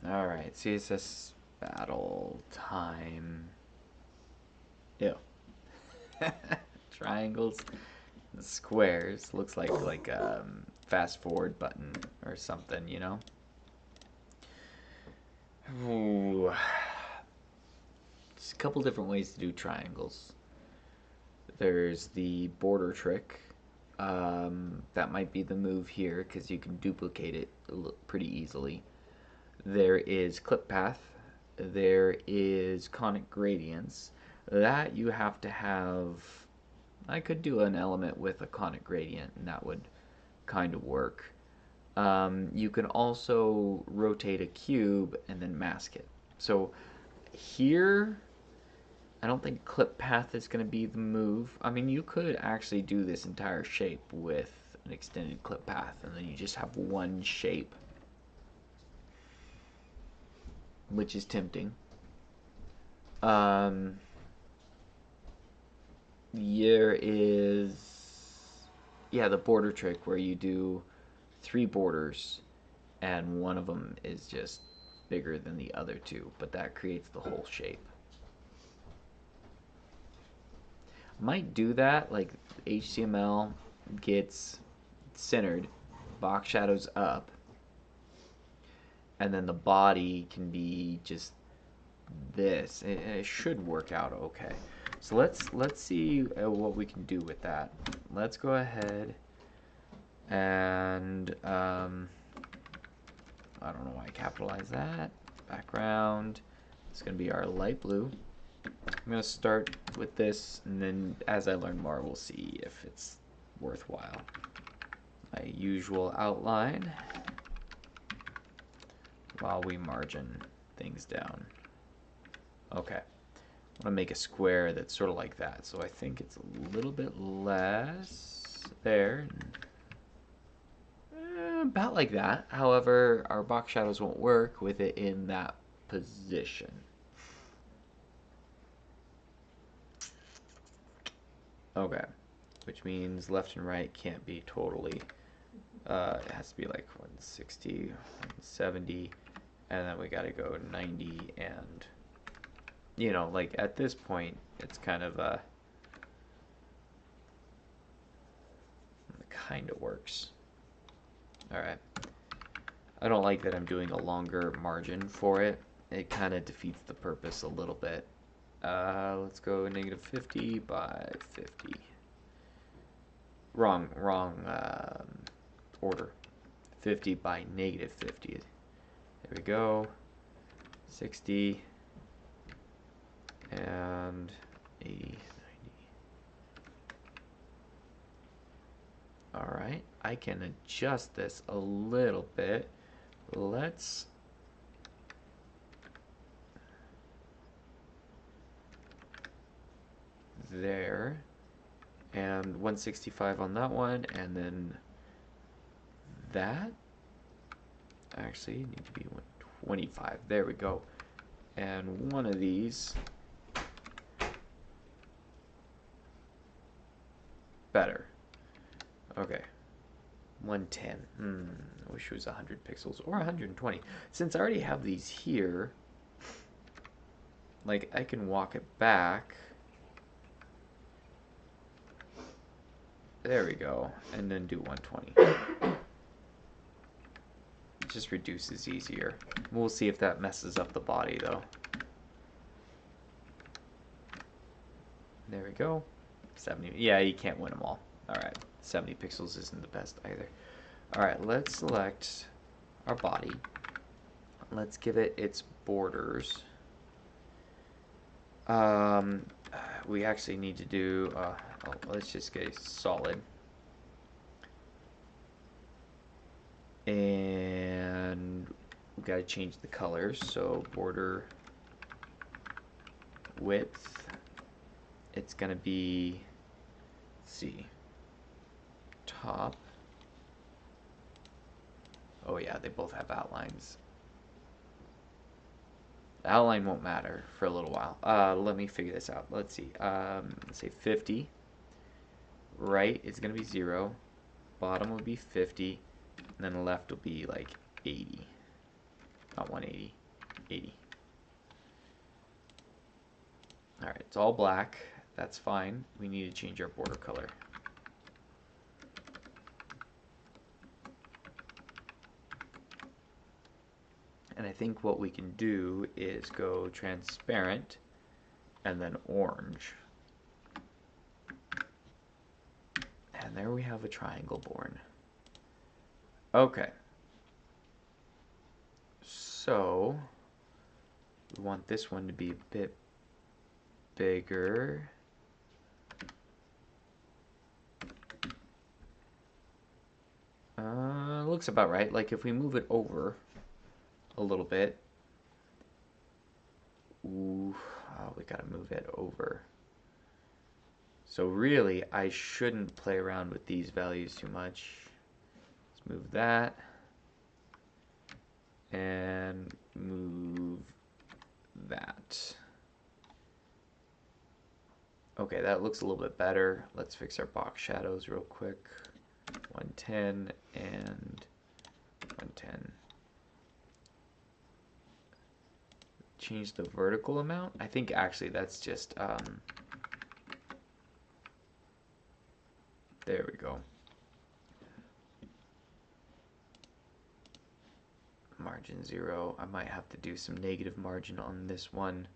Alright, CSS battle time. Ew. Triangles, squares. Looks like fast forward button or something, you know? Ooh. There's a couple different ways to do triangles. There's the border trick. That might be the move here because you can duplicate it pretty easily. There is clip path. There is conic gradients. That you have to have. I could do an element with a conic gradient and that would kind of work. You can also rotate a cube and then mask it. So here, I don't think clip path is going to be the move. I mean, you could actually do this entire shape with an extended clip path and then you just have one shape, which is tempting. There is, yeah, the border trick where you do 3 borders and one of them is just bigger than the other 2, but that creates the whole shape. Might do that, like HTML gets centered, box shadows up, and then the body can be just this. It should work out okay. So let's see what we can do with that. Let's go ahead and I don't know why I capitalized that. Background. It's gonna be our light blue. I'm gonna start with this, and then as I learn more, we'll see if it's worthwhile. My usual outline while we margin things down. Okay. I want to make a square that's sort of like that, so I think it's a little bit less there. About like that. However, our box shadows won't work with it in that position. Okay. Which means left and right can't be totally. It has to be like 160, 170, and then we got to go 90 and, you know, like at this point, it's kind of it kind of works. All right. I don't like that I'm doing a longer margin for it. It kind of defeats the purpose a little bit. Let's go negative 50 by 50. Wrong order. 50 by negative 50. There we go. 60 and 80, 90. All right, I can adjust this a little bit. Let's there and 165 on that one, and then that actually need to be 125. There we go. And one of these better. Okay. 110. I wish it was 100 pixels or 120. Since I already have these here, like I can walk it back. There we go. And then do 120. It just reduces easier. We'll see if that messes up the body though. There we go. 70. Yeah, you can't win them all. Alright. 70 pixels isn't the best either. Alright, let's select our body. Let's give it its borders. We actually need to do, let's just get solid. And we've got to change the colors. So border width, it's going to be, let's see, top. Oh yeah, they both have outlines. The outline won't matter for a little while. Let me figure this out. Let's see. Let's say 50. Right is going to be 0. Bottom will be 50. And then left will be like 80. not 180, 80. All right, it's all black. That's fine. We need to change our border color. And I think what we can do is go transparent and then orange. And there we have a triangle born. Okay. So we want this one to be a bit bigger. Looks about right. Like if we move it over a little bit. Ooh, we gotta move it over. So really, I shouldn't play around with these values too much. Let's move that. And move that. Okay, that looks a little bit better. Let's fix our box shadows real quick. 110 and 110. Change the vertical amount. I think actually that's just, there we go. Margin 0. I might have to do some negative margin on this one.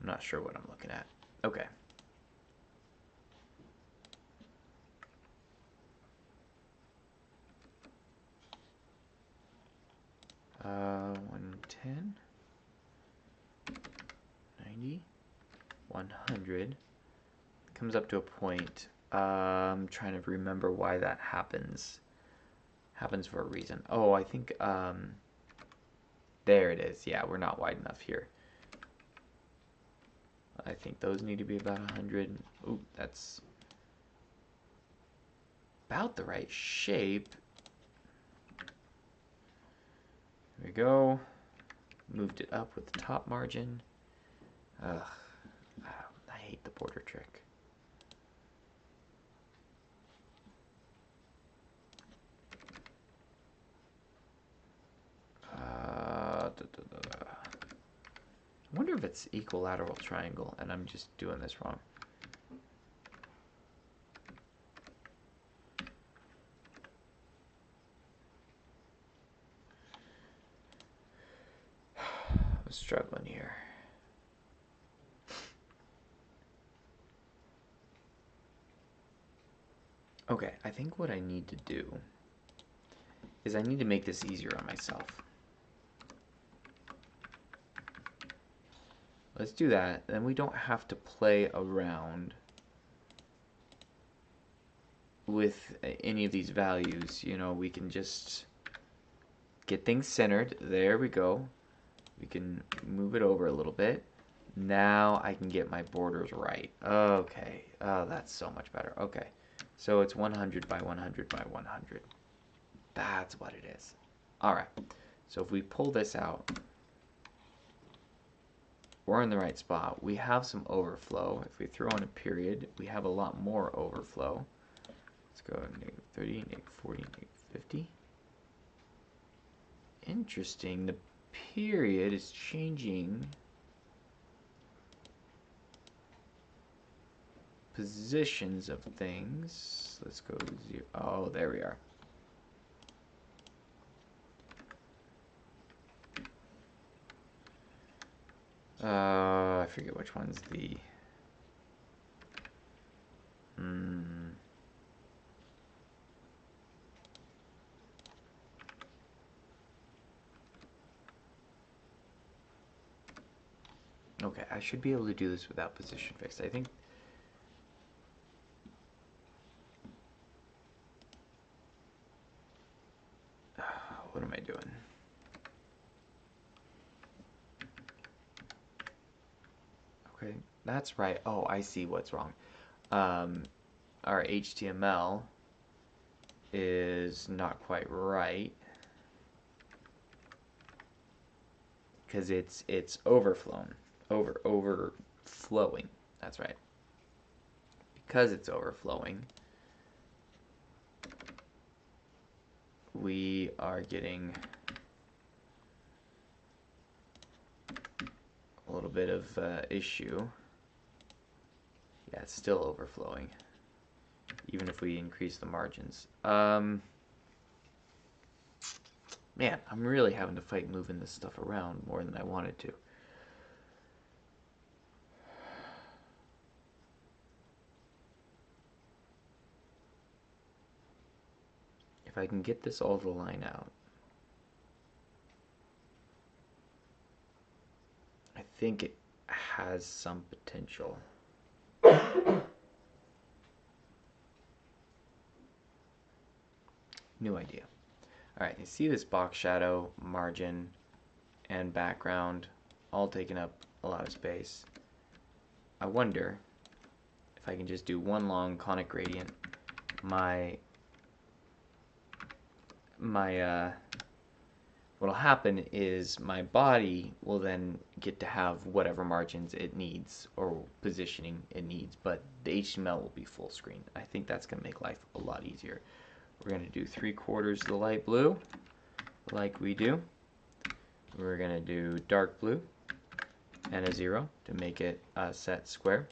I'm not sure what I'm looking at. Okay. 110, 90, 100. Comes up to a point. I'm trying to remember why that happens. Happens for a reason. Oh, I think, there it is. Yeah, we're not wide enough here. I think those need to be about 100. Ooh, that's about the right shape. There we go. Moved it up with the top margin. Ugh, I hate the border trick. I wonder if it's equilateral triangle and I'm just doing this wrong. I'm struggling here. Okay, I think what I need to do is I need to make this easier on myself. Let's do that. Then we don't have to play around with any of these values. You know, we can just get things centered. There we go. We can move it over a little bit. Now I can get my borders right. Okay. Oh, that's so much better. Okay. So it's 100 by 100 by 100. That's what it is. All right. So if we pull this out, we're in the right spot. We have some overflow. If we throw in a period, we have a lot more overflow. Let's go negative 30, negative 40, negative 50. Interesting. The period is changing positions of things. Let's go 0. Oh, there we are. I forget which one's the... Okay, I should be able to do this without position fixed. I think... what am I doing? Okay, that's right. Oh, I see what's wrong. Our HTML is not quite right because it's overflown, overflowing. overflowing. That's right. Because it's overflowing, we are getting a little bit of issue. Yeah, it's still overflowing, even if we increase the margins. Man, I'm really having to fight moving this stuff around more than I wanted to. If I can get this all to line out, I think it has some potential. New idea. Alright, you see this box shadow, margin, and background all taking up a lot of space. I wonder if I can just do one long conic gradient. What'll happen is my body will then get to have whatever margins it needs or positioning it needs, but the HTML will be full screen. I think that's going to make life a lot easier. We're going to do 3/4 the light blue, like we do. We're going to do dark blue and a 0 to make it a set square.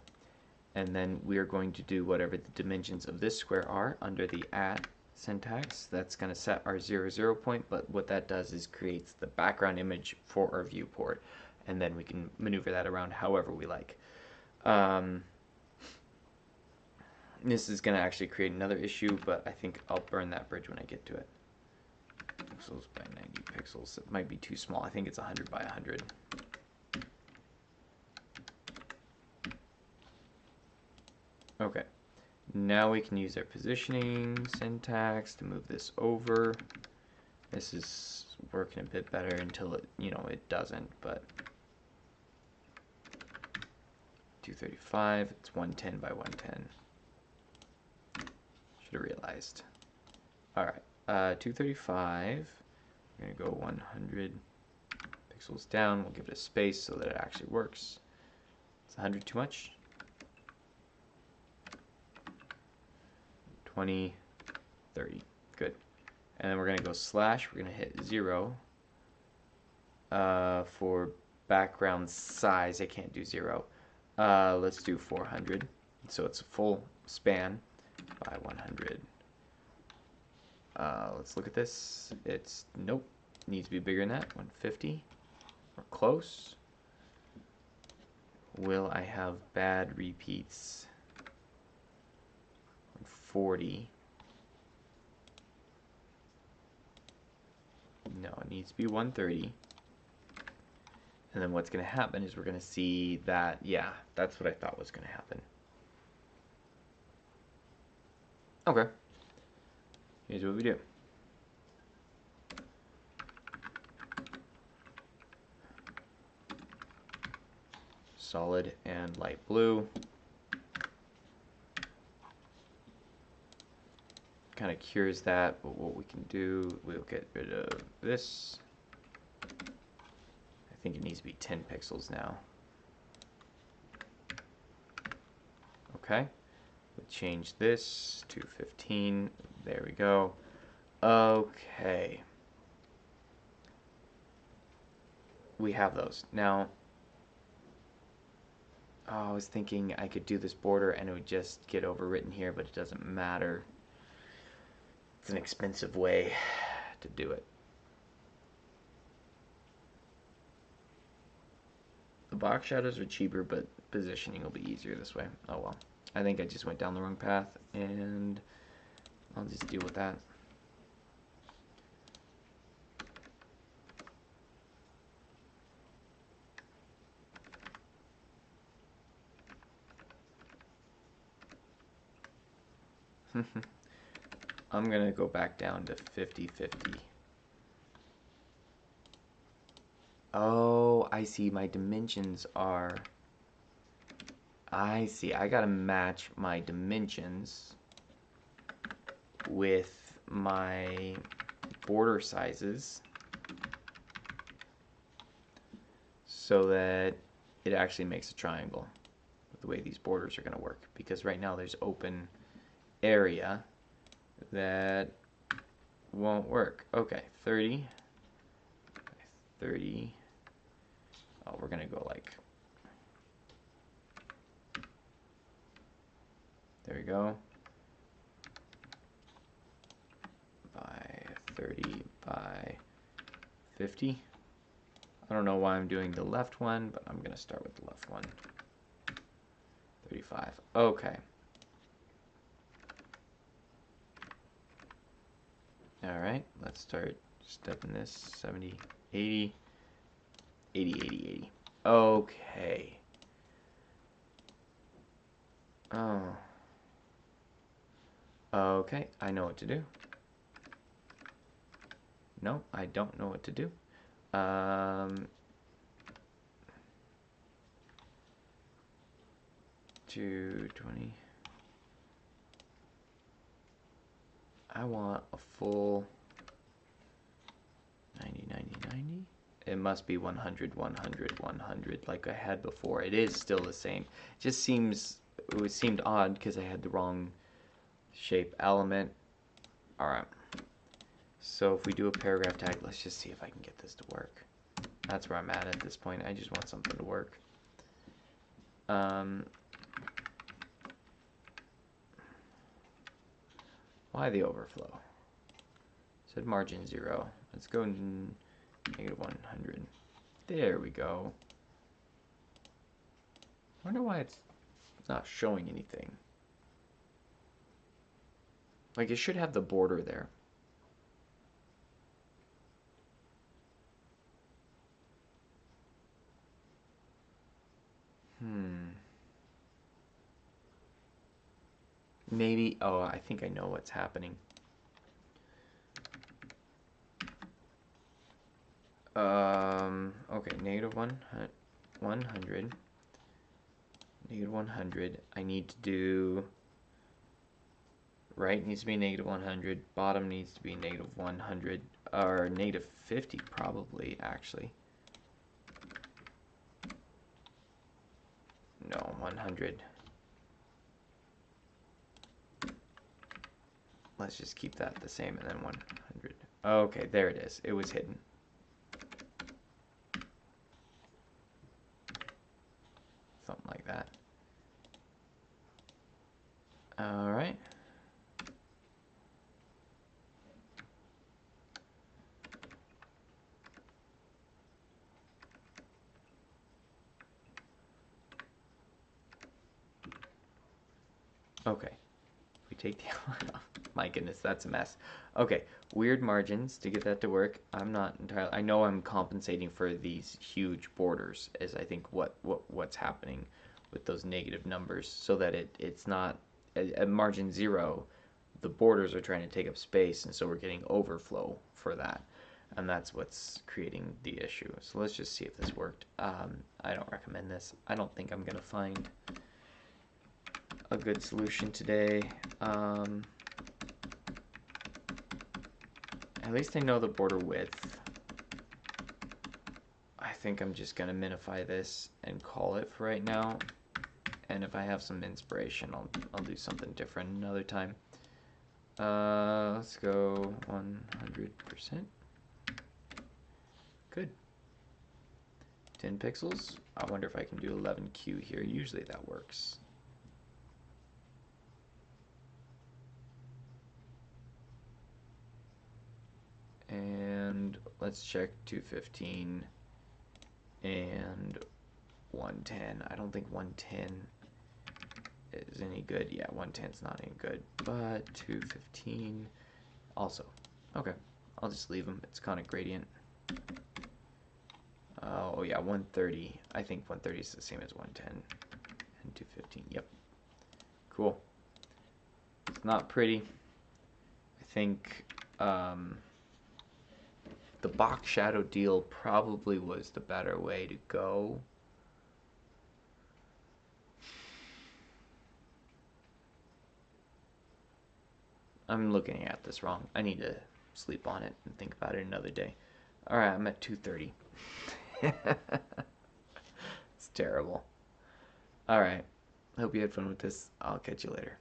And then we are going to do whatever the dimensions of this square are under the @ syntax. That's going to set our 0, 0 point, but what that does is creates the background image for our viewport, and then we can maneuver that around however we like. This is going to actually create another issue, but I think I'll burn that bridge when I get to it. Pixels by 90 pixels. It might be too small. I think it's 100 by 100. Okay. Now we can use our positioning syntax to move this over. This is working a bit better until it, it doesn't, but 235, it's 110 by 110. Should have realized. Alright, 235, we're going to go 100 pixels down. We'll give it a space so that it actually works. It's 100 too much? 20, 30, good. And then we're going to go slash, we're going to hit 0. For background size, I can't do 0. Let's do 400. So it's a full span by 100. Let's look at this. It's, nope, needs to be bigger than that, 150. We're close. Will I have bad repeats? 40. No, it needs to be 130. And then what's going to happen is we're going to see that, yeah, that's what I thought was going to happen. Okay. Here's what we do. Solid and light blue. Kind of cures that, but what we can do, we'll get rid of this. I think it needs to be 10 pixels now. Okay, we'll change this to 15. There we go. Okay, we have those now. I was thinking I could do this border and it would just get overwritten here, but it doesn't matter. It's an expensive way to do it. The box shadows are cheaper, but positioning will be easier this way. Oh well. I think I just went down the wrong path, and I'll just deal with that. I'm going to go back down to 50-50. Oh, I see. My dimensions are... I see. I got to match my dimensions with my border sizes so that it actually makes a triangle. the way these borders are going to work, because right now there's open area that won't work. Okay, 30. 30. Oh, we're going to go like, there we go. By 30 by 50. I don't know why I'm doing the left one, but I'm going to start with the left one. 35. Okay. Alright, let's start stepping this. 70, 80, 80, 80, 80. Okay. Oh. Okay, I know what to do. No, I don't know what to do. 220. I want a full 90, 90, 90. It must be 100, 100, 100 like I had before. It is still the same. It just seemed odd because I had the wrong shape element. Alright. So if we do a paragraph tag, let's just see if I can get this to work. That's where I'm at this point. I just want something to work. Why the overflow? Said margin 0. Let's go negative 100. There we go. I wonder why it's not showing anything. Like, it should have the border there. Maybe, oh, I think I know what's happening. Okay, negative 100. Negative 100. I need to do, right needs to be negative 100. Bottom needs to be negative 100, or negative 50 probably, actually. No, 100. Let's just keep that the same, and then 100. Okay, there it is. It was hidden. Something like that. All right. Okay. We take the outline off. My goodness, that's a mess. Okay, weird margins to get that to work. I'm not entirely. I know I'm compensating for these huge borders, as I think what's happening with those negative numbers, so that it's not at margin 0. The borders are trying to take up space, and so we're getting overflow for that, and that's what's creating the issue. So let's just see if this worked. I don't recommend this. I don't think I'm gonna find a good solution today. At least I know the border width. I think I'm just gonna minify this and call it for right now. And if I have some inspiration, I'll do something different another time. Let's go 100%. Good. 10 pixels. I wonder if I can do 11Q here. Usually that works. And let's check 215 and 110. I don't think 110 is any good. Yeah, 110 is not any good, but 215 also. Okay, I'll just leave them. It's kind of gradient. Oh yeah, 130. I think 130 is the same as 110 and 215. Yep. Cool. It's not pretty. I think the box shadow deal probably was the better way to go. I'm looking at this wrong. I need to sleep on it and think about it another day. Alright, I'm at 2:30. It's terrible. Alright. Hope you had fun with this. I'll catch you later.